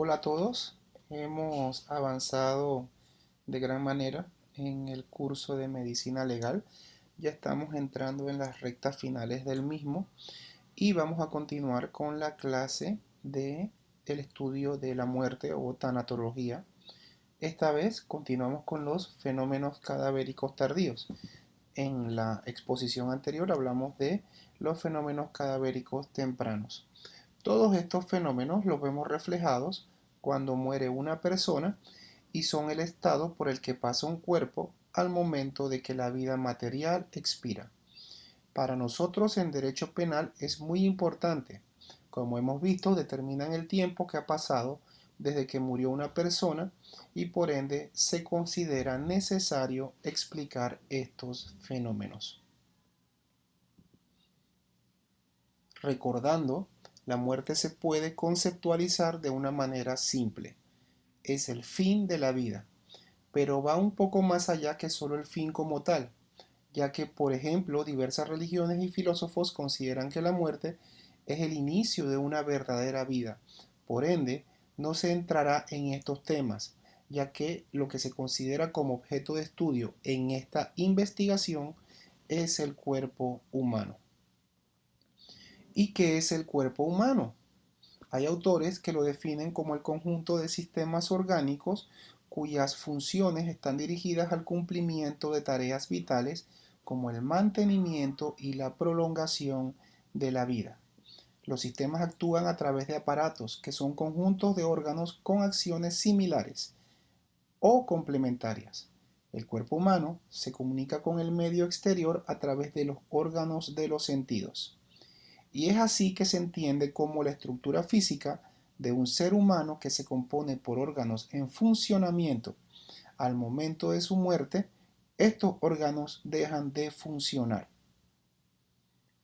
Hola a todos, hemos avanzado de gran manera en el curso de medicina legal. Ya estamos entrando en las rectas finales del mismo y vamos a continuar con la clase de el estudio de la muerte o tanatología. Esta vez continuamos con los fenómenos cadavéricos tardíos. En la exposición anterior hablamos de los fenómenos cadavéricos tempranos. Todos estos fenómenos los vemos reflejados cuando muere una persona y son el estado por el que pasa un cuerpo al momento de que la vida material expira. Para nosotros en derecho penal es muy importante. Como hemos visto, determinan el tiempo que ha pasado desde que murió una persona y por ende se considera necesario explicar estos fenómenos. Recordando, la muerte se puede conceptualizar de una manera simple. Es el fin de la vida, pero va un poco más allá que solo el fin como tal, ya que, por ejemplo, diversas religiones y filósofos consideran que la muerte es el inicio de una verdadera vida. Por ende, no se entrará en estos temas, ya que lo que se considera como objeto de estudio en esta investigación es el cuerpo humano. ¿Y qué es el cuerpo humano? Hay autores que lo definen como el conjunto de sistemas orgánicos cuyas funciones están dirigidas al cumplimiento de tareas vitales como el mantenimiento y la prolongación de la vida. Los sistemas actúan a través de aparatos que son conjuntos de órganos con acciones similares o complementarias. El cuerpo humano se comunica con el medio exterior a través de los órganos de los sentidos. Y es así que se entiende como la estructura física de un ser humano que se compone por órganos en funcionamiento. Al momento de su muerte, estos órganos dejan de funcionar.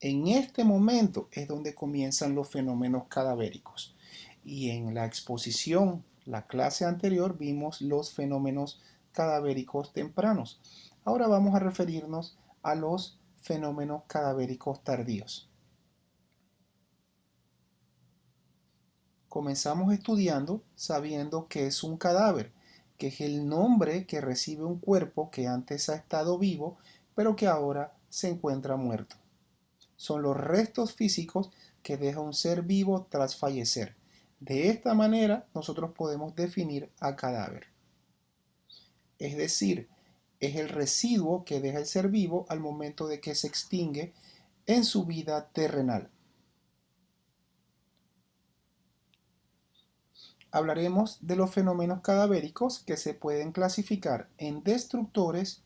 En este momento es donde comienzan los fenómenos cadavéricos. Y en la exposición, la clase anterior, vimos los fenómenos cadavéricos tempranos. Ahora vamos a referirnos a los fenómenos cadavéricos tardíos. Comenzamos estudiando sabiendo que es un cadáver, que es el nombre que recibe un cuerpo que antes ha estado vivo, pero que ahora se encuentra muerto. Son los restos físicos que deja un ser vivo tras fallecer. De esta manera nosotros podemos definir a cadáver. Es decir, es el residuo que deja el ser vivo al momento de que se extingue en su vida terrenal. Hablaremos de los fenómenos cadavéricos que se pueden clasificar en destructores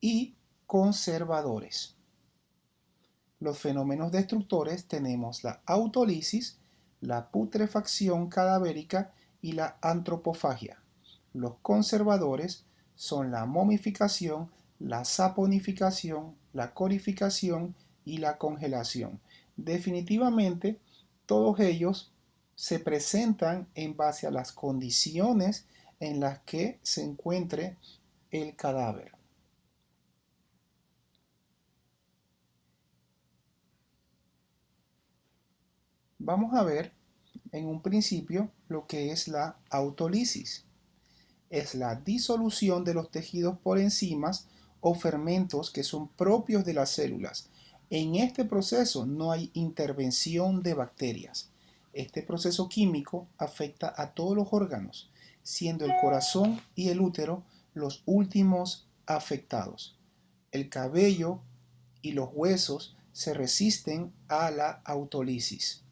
y conservadores. Los fenómenos destructores tenemos la autólisis, la putrefacción cadavérica y la antropofagia. Los conservadores son la momificación, la saponificación, la corificación y la congelación. Definitivamente, todos ellos se presentan en base a las condiciones en las que se encuentre el cadáver. Vamos a ver en un principio lo que es la autólisis. Es la disolución de los tejidos por enzimas o fermentos que son propios de las células. En este proceso no hay intervención de bacterias. Este proceso químico afecta a todos los órganos, siendo el corazón y el útero los últimos afectados. El cabello y los huesos se resisten a la autólisis.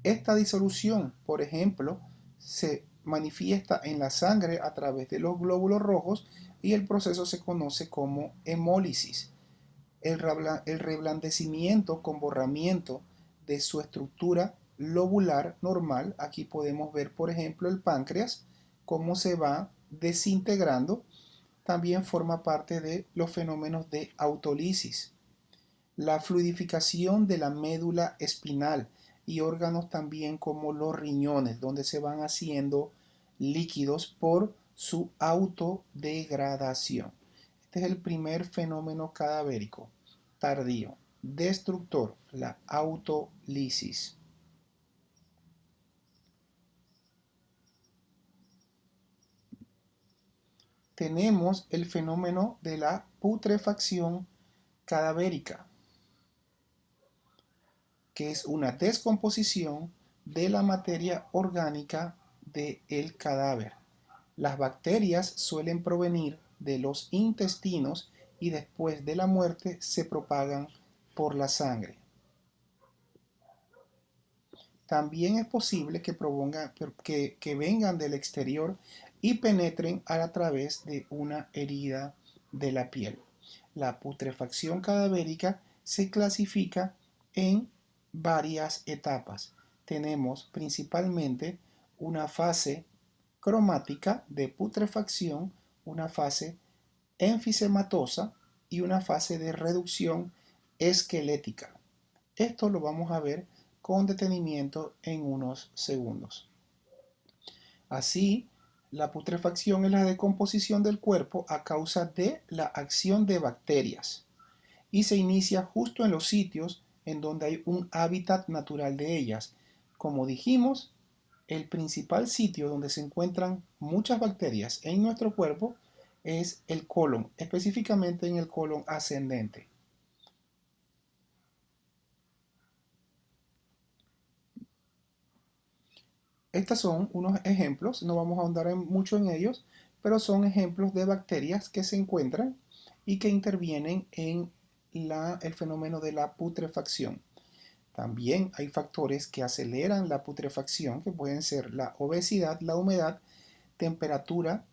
Esta disolución, por ejemplo, se manifiesta en la sangre a través de los glóbulos rojos y el proceso se conoce como hemólisis. El reblandecimiento con borramiento de su estructura lobular normal, aquí podemos ver por ejemplo el páncreas, cómo se va desintegrando, también forma parte de los fenómenos de autólisis. La fluidificación de la médula espinal y órganos también como los riñones, donde se van haciendo líquidos por su autodegradación. Este es el primer fenómeno cadavérico tardío, destructor, la autolisis. tenemos el fenómeno de la putrefacción cadavérica, que es una descomposición de la materia orgánica del cadáver. Las bacterias suelen provenir de los intestinos y después de la muerte se propagan por la sangre. También es posible que vengan del exterior y penetren a través de una herida de la piel. La putrefacción cadavérica se clasifica en varias etapas. Tenemos principalmente una fase cromática de putrefacción, una fase enfisematosa y una fase de reducción esquelética. Esto lo vamos a ver con detenimiento en unos segundos. Así, la putrefacción es la decomposición del cuerpo a causa de la acción de bacterias y se inicia justo en los sitios en donde hay un hábitat natural de ellas. Como dijimos, el principal sitio donde se encuentran muchas bacterias en nuestro cuerpo es el colon, específicamente en el colon ascendente. Estos son unos ejemplos, no vamos a ahondar mucho en ellos, pero son ejemplos de bacterias que se encuentran y que intervienen en el fenómeno de la putrefacción. También hay factores que aceleran la putrefacción, que pueden ser la obesidad, la humedad, temperatura,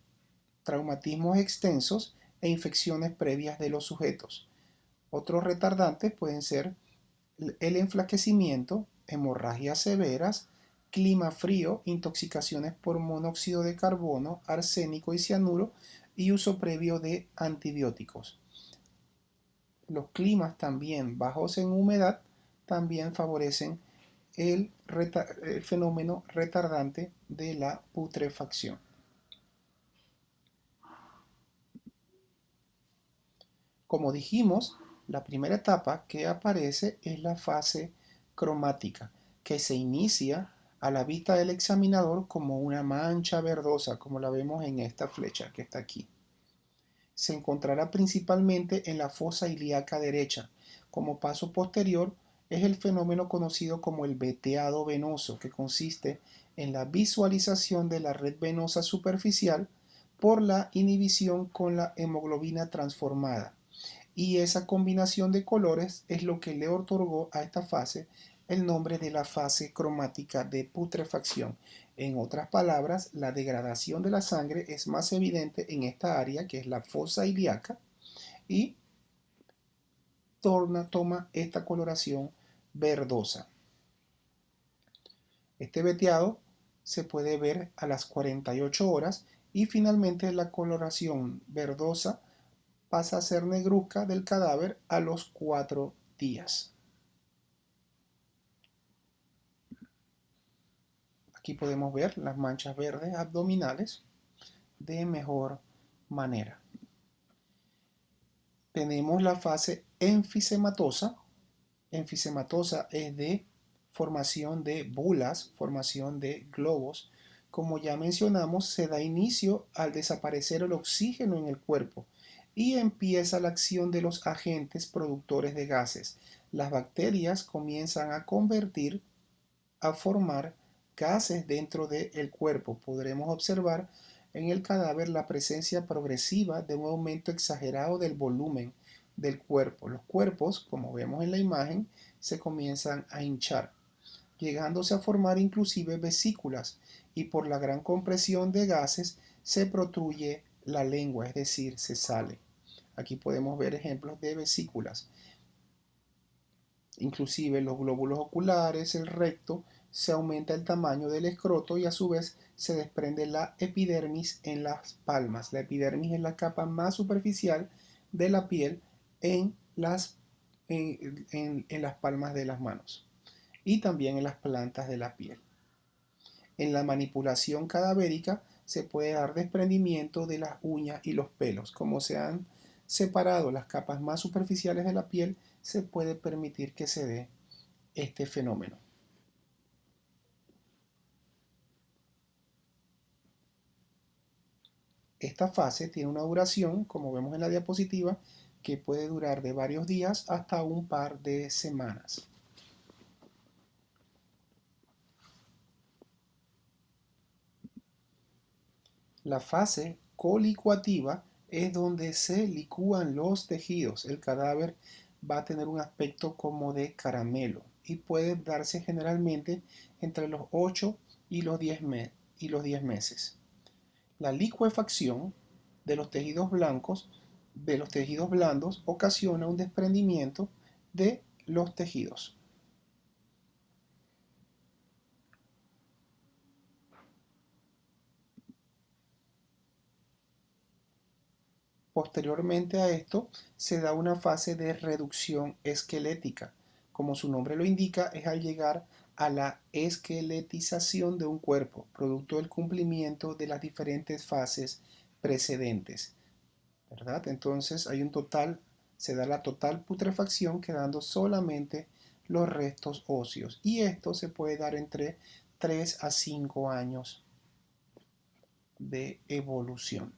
traumatismos extensos e infecciones previas de los sujetos. Otros retardantes pueden ser el enflaquecimiento, hemorragias severas, clima frío, intoxicaciones por monóxido de carbono, arsénico y cianuro y uso previo de antibióticos. Los climas también bajos en humedad también favorecen el fenómeno retardante de la putrefacción. Como dijimos, la primera etapa que aparece es la fase cromática, que se inicia a la vista del examinador como una mancha verdosa, como la vemos en esta flecha que está aquí. Se encontrará principalmente en la fosa ilíaca derecha. Como paso posterior es el fenómeno conocido como el veteado venoso, que consiste en la visualización de la red venosa superficial por la inhibición con la hemoglobina transformada. Y esa combinación de colores es lo que le otorgó a esta fase el nombre de la fase cromática de putrefacción. En otras palabras, la degradación de la sangre es más evidente en esta área, que es la fosa ilíaca, y toma esta coloración verdosa. Este veteado se puede ver a las 48 horas y finalmente la coloración verdosa pasa a ser negruzca del cadáver a los 4 días. Aquí podemos ver las manchas verdes abdominales de mejor manera. Tenemos la fase enfisematosa. Enfisematosa es de formación de bulas, formación de globos. Como ya mencionamos, se da inicio al desaparecer el oxígeno en el cuerpo y empieza la acción de los agentes productores de gases. Las bacterias comienzan a formar gases dentro del cuerpo. Podremos observar en el cadáver la presencia progresiva de un aumento exagerado del volumen del cuerpo. Los cuerpos, como vemos en la imagen, se comienzan a hinchar, llegándose a formar inclusive vesículas, y por la gran compresión de gases se protruye la lengua, es decir, se sale. Aquí podemos ver ejemplos de vesículas. Inclusive los glóbulos oculares, el recto, se aumenta el tamaño del escroto y a su vez se desprende la epidermis en las palmas. La epidermis es la capa más superficial de la piel en las palmas de las manos y también en las plantas de la piel. En la manipulación cadavérica se puede dar desprendimiento de las uñas y los pelos. Como se han separado las capas más superficiales de la piel, se puede permitir que se dé este fenómeno. Esta fase tiene una duración, como vemos en la diapositiva, que puede durar de varios días hasta un par de semanas. La fase colicuativa es donde se licúan los tejidos. El cadáver va a tener un aspecto como de caramelo y puede darse generalmente entre los 8 y los 10 meses. La licuefacción de los tejidos blancos, de los tejidos blandos, ocasiona un desprendimiento de los tejidos. Posteriormente a esto se da una fase de reducción esquelética. Como su nombre lo indica, es al llegar a la esqueletización de un cuerpo, producto del cumplimiento de las diferentes fases precedentes, ¿verdad? Entonces se da la total putrefacción quedando solamente los restos óseos y esto se puede dar entre 3 a 5 años de evolución.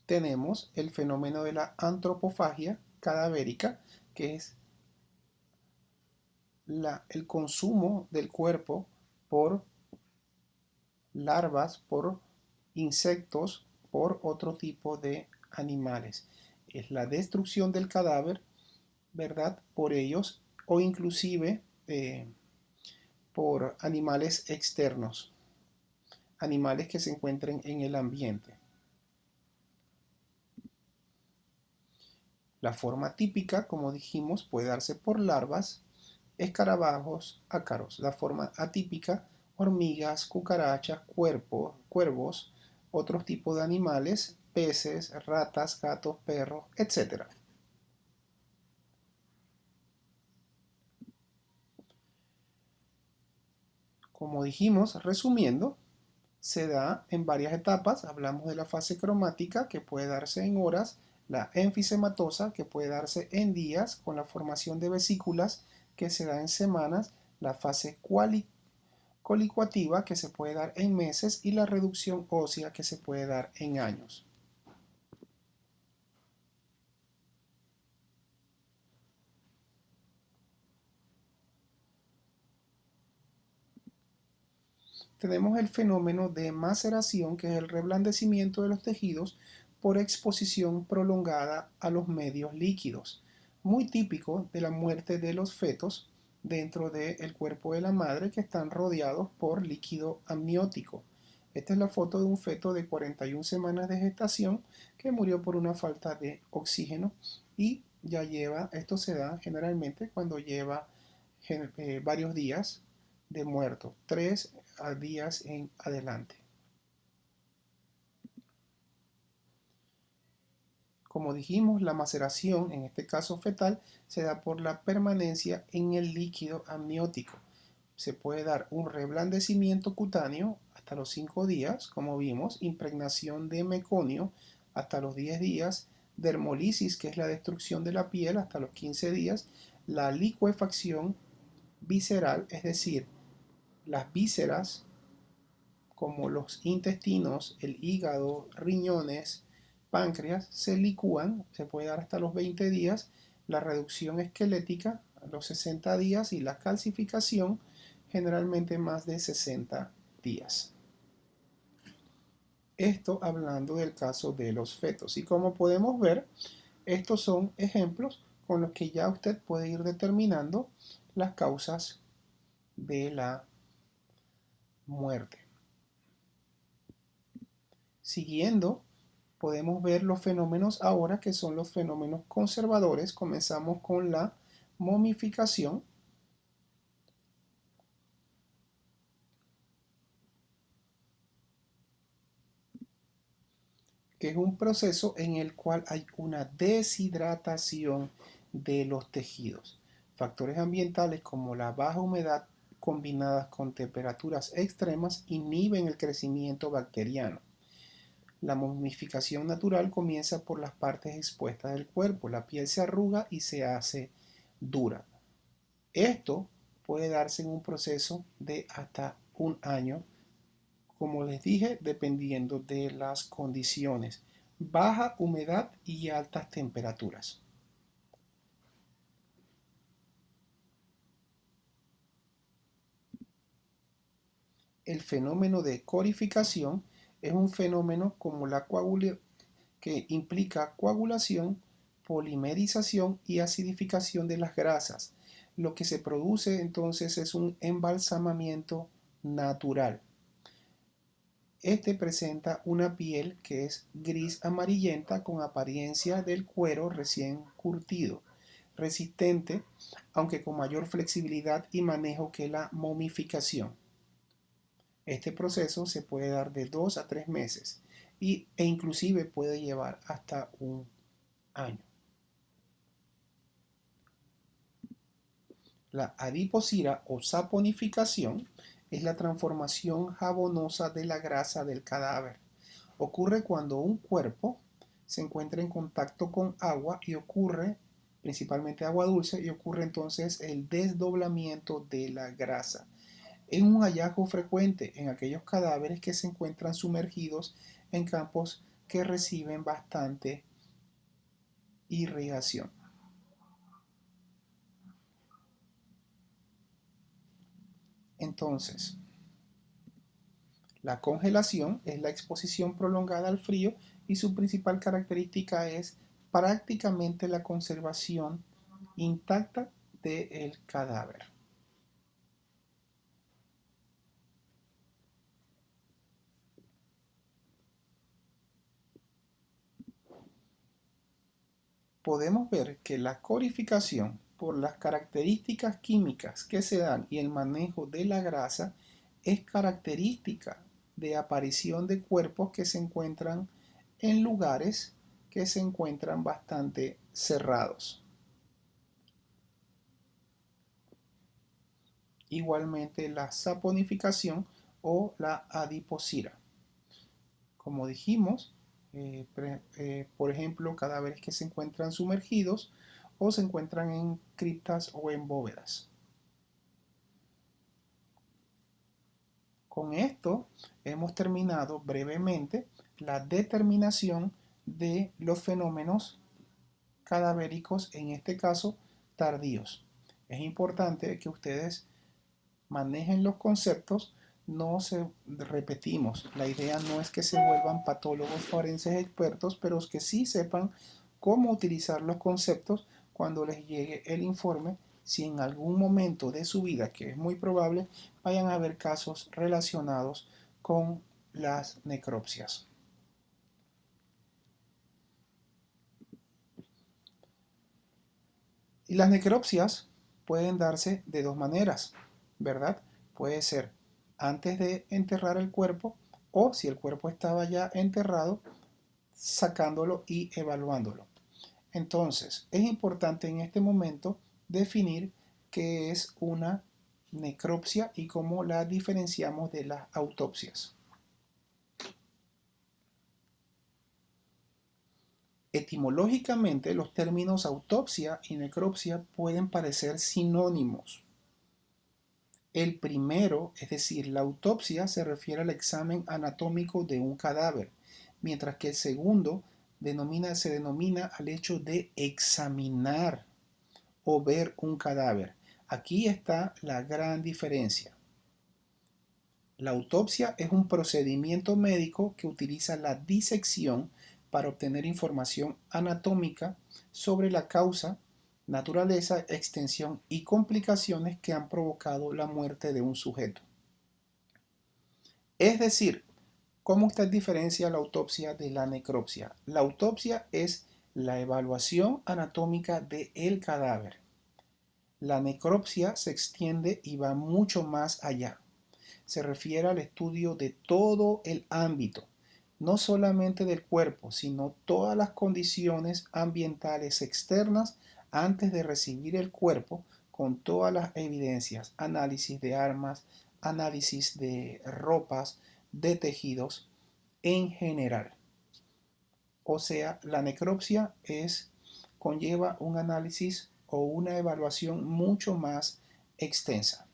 Tenemos el fenómeno de la antropofagia cadavérica, que es el consumo del cuerpo por larvas, por insectos, por otro tipo de animales. Es la destrucción del cadáver, ¿verdad? Por ellos o inclusive por animales externos, animales que se encuentren en el ambiente. La forma típica, como dijimos, puede darse por larvas, escarabajos, ácaros. La forma atípica, hormigas, cucarachas, cuervos, otros tipos de animales, peces, ratas, gatos, perros, etc. Como dijimos, resumiendo, se da en varias etapas. Hablamos de la fase cromática, que puede darse en horas, la enfisematosa, que puede darse en días, con la formación de vesículas, que se da en semanas, la fase colicuativa, que se puede dar en meses, y la reducción ósea, que se puede dar en años. Tenemos el fenómeno de maceración, que es el reblandecimiento de los tejidos por exposición prolongada a los medios líquidos, muy típico de la muerte de los fetos dentro del cuerpo de la madre que están rodeados por líquido amniótico. Esta es la foto de un feto de 41 semanas de gestación que murió por una falta de oxígeno y esto se da generalmente cuando lleva varios días de muerto, 3 días en adelante. Como dijimos, la maceración, en este caso fetal, se da por la permanencia en el líquido amniótico. Se puede dar un reblandecimiento cutáneo hasta los 5 días, como vimos, impregnación de meconio hasta los 10 días, dermolisis, que es la destrucción de la piel, hasta los 15 días, la licuefacción visceral, es decir, las vísceras como los intestinos, el hígado, riñones, páncreas, se licúan, se puede dar hasta los 20 días, la reducción esquelética a los 60 días y la calcificación generalmente más de 60 días. Esto hablando del caso de los fetos. Y como podemos ver, estos son ejemplos con los que ya usted puede ir determinando las causas de la muerte. Siguiendo, podemos ver los fenómenos ahora que son los fenómenos conservadores. Comenzamos con la momificación, que es un proceso en el cual hay una deshidratación de los tejidos. Factores ambientales como la baja humedad combinadas con temperaturas extremas inhiben el crecimiento bacteriano. La momificación natural comienza por las partes expuestas del cuerpo. La piel se arruga y se hace dura. Esto puede darse en un proceso de hasta un año, como les dije, dependiendo de las condiciones, baja humedad y altas temperaturas. El fenómeno de corificación es un fenómeno como la que implica coagulación, polimerización y acidificación de las grasas. Lo que se produce entonces es un embalsamamiento natural. Este presenta una piel que es gris amarillenta con apariencia del cuero recién curtido, resistente, aunque con mayor flexibilidad y manejo que la momificación. Este proceso se puede dar de 2 a 3 meses e inclusive puede llevar hasta un año. La adiposira o saponificación es la transformación jabonosa de la grasa del cadáver. Ocurre cuando un cuerpo se encuentra en contacto con agua y ocurre, principalmente agua dulce, y ocurre entonces el desdoblamiento de la grasa. Es un hallazgo frecuente en aquellos cadáveres que se encuentran sumergidos en campos que reciben bastante irrigación. Entonces, la congelación es la exposición prolongada al frío y su principal característica es prácticamente la conservación intacta del cadáver. Podemos ver que la corificación, por las características químicas que se dan y el manejo de la grasa, es característica de aparición de cuerpos que se encuentran en lugares que se encuentran bastante cerrados. Igualmente la saponificación o la adiposira. Como dijimos, por ejemplo, cadáveres que se encuentran sumergidos o se encuentran en criptas o en bóvedas. Con esto hemos terminado brevemente la determinación de los fenómenos cadavéricos, en este caso tardíos. Es importante que ustedes manejen los conceptos, no se repetimos. La idea no es que se vuelvan patólogos forenses expertos, pero que sí sepan cómo utilizar los conceptos cuando les llegue el informe, si en algún momento de su vida, que es muy probable, vayan a haber casos relacionados con las necropsias. Y las necropsias pueden darse de dos maneras, ¿verdad? Puede ser antes de enterrar el cuerpo o si el cuerpo estaba ya enterrado, sacándolo y evaluándolo. Entonces, es importante en este momento definir qué es una necropsia y cómo la diferenciamos de las autopsias. Etimológicamente, los términos autopsia y necropsia pueden parecer sinónimos. El primero, es decir, la autopsia, se refiere al examen anatómico de un cadáver, mientras que el segundo se denomina al hecho de examinar o ver un cadáver. Aquí está la gran diferencia. La autopsia es un procedimiento médico que utiliza la disección para obtener información anatómica sobre la causa, naturaleza, extensión y complicaciones que han provocado la muerte de un sujeto. Es decir, ¿cómo usted diferencia la autopsia de la necropsia? La autopsia es la evaluación anatómica del cadáver. La necropsia se extiende y va mucho más allá. Se refiere al estudio de todo el ámbito, no solamente del cuerpo, sino todas las condiciones ambientales externas antes de recibir el cuerpo, con todas las evidencias, análisis de armas, análisis de ropas, de tejidos en general. O sea, la necropsia conlleva un análisis o una evaluación mucho más extensa.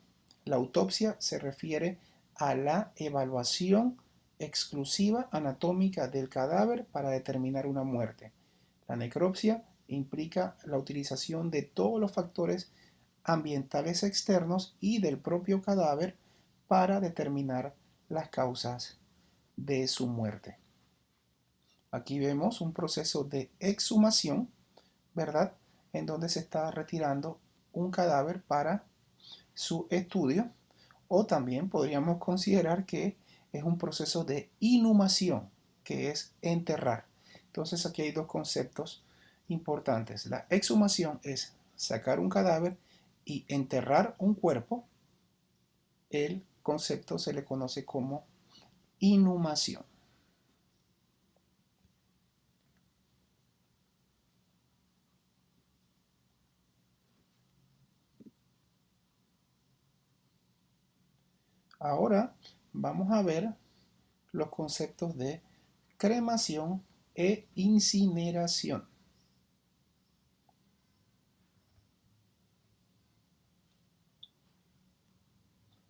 La autopsia se refiere a la evaluación exclusiva anatómica del cadáver para determinar una muerte. La necropsia implica la utilización de todos los factores ambientales externos y del propio cadáver para determinar las causas de su muerte. Aquí vemos un proceso de exhumación, ¿verdad? En donde se está retirando un cadáver para su estudio, o también podríamos considerar que es un proceso de inhumación, que es enterrar. Entonces aquí hay dos conceptos importantes. La exhumación es sacar un cadáver y enterrar un cuerpo. El concepto se le conoce como inhumación. Ahora vamos a ver los conceptos de cremación e incineración.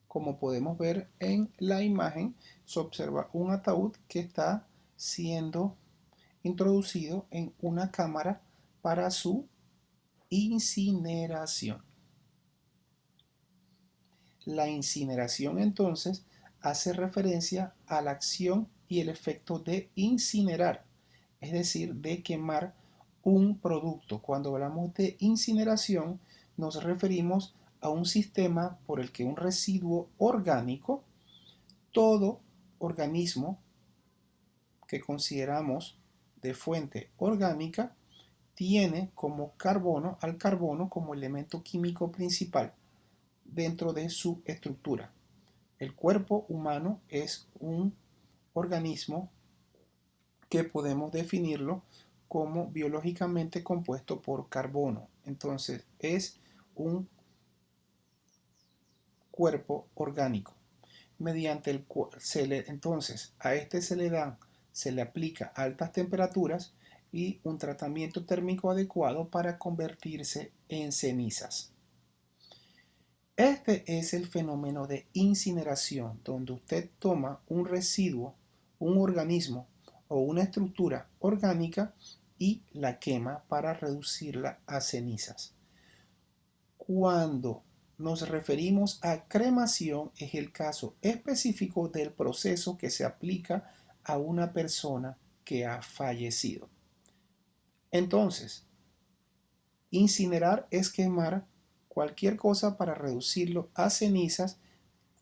Como podemos ver en la imagen, se observa un ataúd que está siendo introducido en una cámara para su incineración. La incineración entonces hace referencia a la acción y el efecto de incinerar, es decir, de quemar un producto. Cuando hablamos de incineración nos referimos a un sistema por el que un residuo orgánico, todo organismo que consideramos de fuente orgánica, tiene como carbono al carbono como elemento químico principal dentro de su estructura. El cuerpo humano es un organismo que podemos definirlo como biológicamente compuesto por carbono. Entonces es un cuerpo orgánico. Mediante el cual entonces a este se le aplica altas temperaturas y un tratamiento térmico adecuado para convertirse en cenizas. Este es el fenómeno de incineración, donde usted toma un residuo, un organismo o una estructura orgánica y la quema para reducirla a cenizas. Cuando nos referimos a cremación, es el caso específico del proceso que se aplica a una persona que ha fallecido. Entonces, incinerar es quemar cualquier cosa para reducirlo a cenizas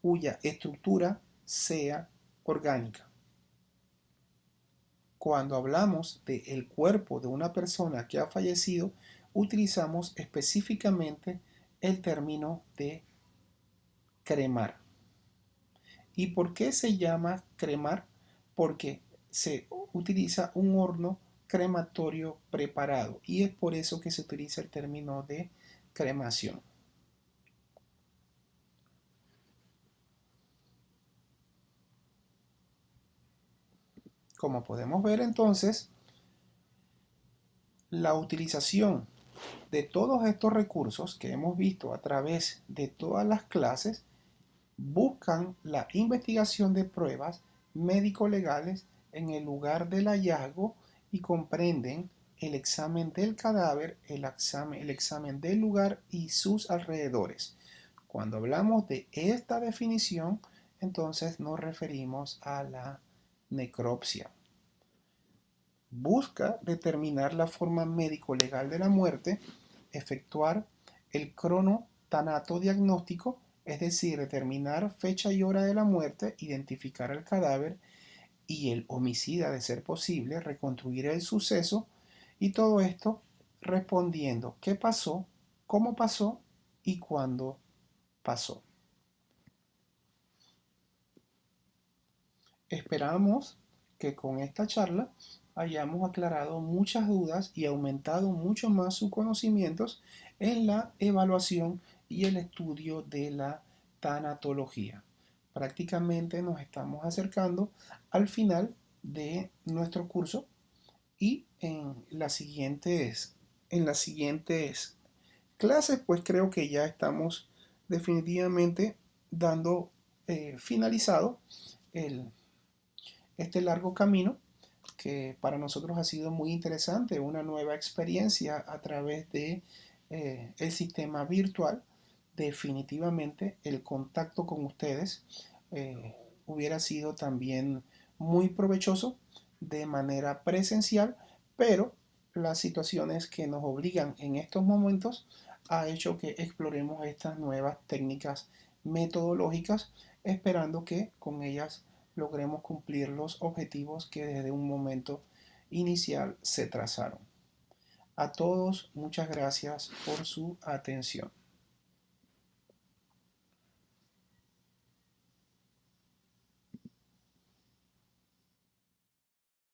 cuya estructura sea orgánica. Cuando hablamos del cuerpo de una persona que ha fallecido, utilizamos específicamente el término de cremar. ¿Y por qué se llama cremar? Porque se utiliza un horno crematorio preparado y es por eso que se utiliza el término de cremación. Como podemos ver entonces, la utilización de todos estos recursos que hemos visto a través de todas las clases buscan la investigación de pruebas médico-legales en el lugar del hallazgo y comprenden el examen del cadáver, el examen del lugar y sus alrededores. Cuando hablamos de esta definición, entonces nos referimos a la necropsia. Busca determinar la forma médico-legal de la muerte, efectuar el cronotanato diagnóstico, es decir, determinar fecha y hora de la muerte, identificar el cadáver y el homicida de ser posible, reconstruir el suceso y todo esto respondiendo qué pasó, cómo pasó y cuándo pasó. Esperamos que con esta charla hayamos aclarado muchas dudas y aumentado mucho más sus conocimientos en la evaluación y el estudio de la tanatología. Prácticamente nos estamos acercando al final de nuestro curso y en las siguientes clases pues creo que ya estamos definitivamente dando finalizado el, este largo camino que para nosotros ha sido muy interesante, una nueva experiencia a través de el sistema virtual. Definitivamente el contacto con ustedes hubiera sido también muy provechoso de manera presencial, pero las situaciones que nos obligan en estos momentos ha hecho que exploremos estas nuevas técnicas metodológicas, esperando que con ellas logremos cumplir los objetivos que desde un momento inicial se trazaron. A todos, muchas gracias por su atención.